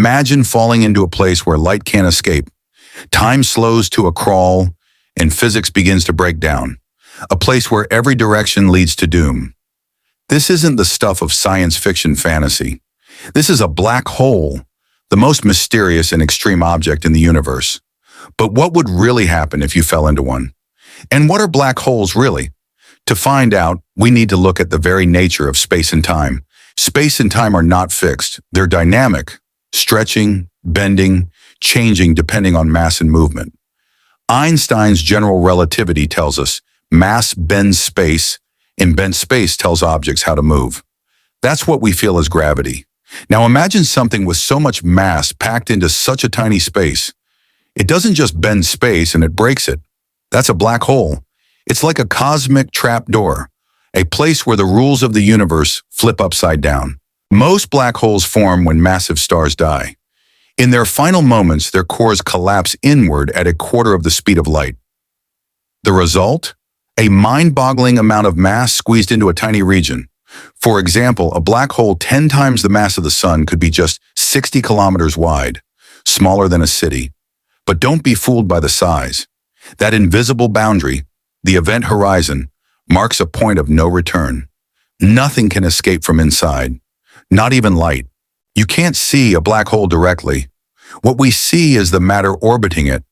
Imagine falling into a place where light can't escape. Time slows to a crawl, and physics begins to break down. A place where every direction leads to doom. This isn't the stuff of science fiction fantasy. This is a black hole, the most mysterious and extreme object in the universe. But what would really happen if you fell into one? And what are black holes really? To find out, we need to look at the very nature of space and time. Space and time are not fixed. They're dynamic, stretching, bending, changing depending on mass and movement. Einstein's general relativity tells us mass bends space, and bent space tells objects how to move. That's what we feel as gravity. Now imagine something with so much mass packed into such a tiny space. It doesn't just bend space and it breaks it. That's a black hole. It's like a cosmic trapdoor, a place where the rules of the universe flip upside down. Most black holes form when massive stars die. In their final moments, their cores collapse inward at a quarter of the speed of light. The result? A mind-boggling amount of mass squeezed into a tiny region. For example, a black hole 10 times the mass of the sun could be just 60 kilometers wide, smaller than a city. But don't be fooled by the size. That invisible boundary, the event horizon, marks a point of no return. Nothing can escape from inside, not even light. You can't see a black hole directly. What we see is the matter orbiting it,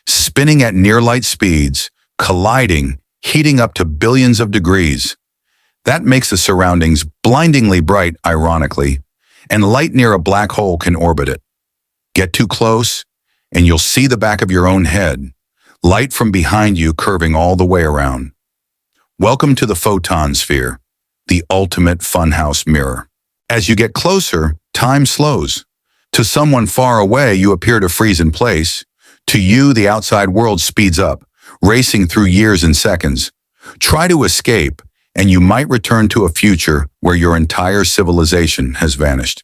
spinning at near-light speeds, colliding, heating up to billions of degrees. That makes the surroundings blindingly bright, ironically, and light near a black hole can orbit it. Get too close, and you'll see the back of your own head, light from behind you curving all the way around. Welcome to the photon sphere, the ultimate funhouse mirror. As you get closer, time slows. To someone far away, you appear to freeze in place. To you, the outside world speeds up, racing through years and seconds. Try to escape, and you might return to a future where your entire civilization has vanished.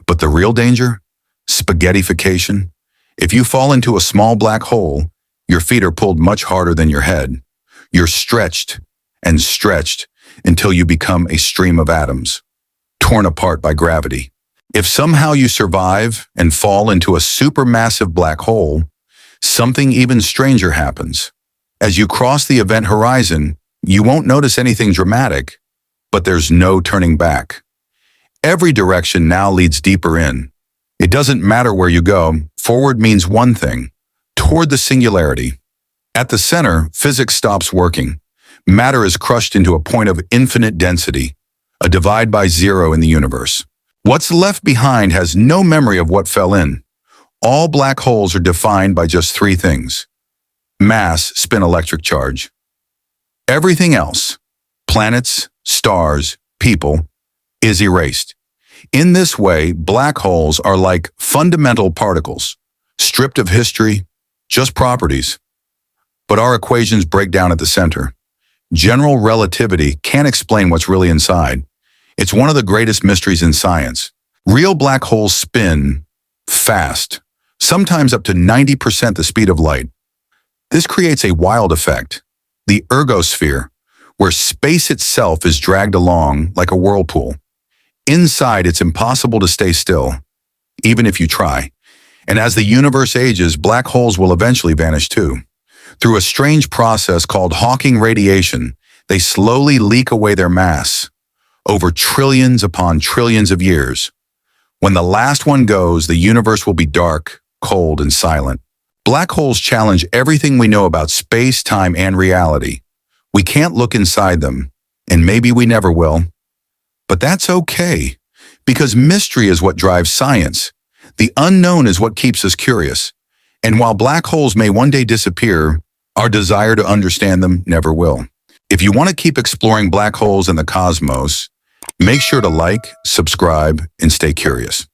But the real danger? Spaghettification. If you fall into a small black hole, your feet are pulled much harder than your head. You're stretched and stretched until you become a stream of atoms, torn apart by gravity. If somehow you survive and fall into a supermassive black hole, something even stranger happens. As you cross the event horizon, you won't notice anything dramatic, but there's no turning back. Every direction now leads deeper in. It doesn't matter where you go, forward means one thing, toward the singularity. At the center, physics stops working. Matter is crushed into a point of infinite density, a divide by zero in the universe. What's left behind has no memory of what fell in. All black holes are defined by just three things: mass, spin, electric charge. Everything else, planets, stars, people, is erased. In this way, black holes are like fundamental particles, stripped of history, just properties. But our equations break down at the center. General relativity can't explain what's really inside. It's one of the greatest mysteries in science. Real black holes spin fast, sometimes up to 90% the speed of light. This creates a wild effect, the ergosphere, where space itself is dragged along like a whirlpool. Inside, it's impossible to stay still, even if you try. And as the universe ages, black holes will eventually vanish too. Through a strange process called Hawking radiation, they slowly leak away their mass, over trillions upon trillions of years. When the last one goes, the universe will be dark, cold, and silent. Black holes challenge everything we know about space, time, and reality. We can't look inside them, and maybe we never will. But that's okay, because mystery is what drives science. The unknown is what keeps us curious. And while black holes may one day disappear, our desire to understand them never will. If you want to keep exploring black holes in the cosmos, make sure to like, subscribe, and stay curious.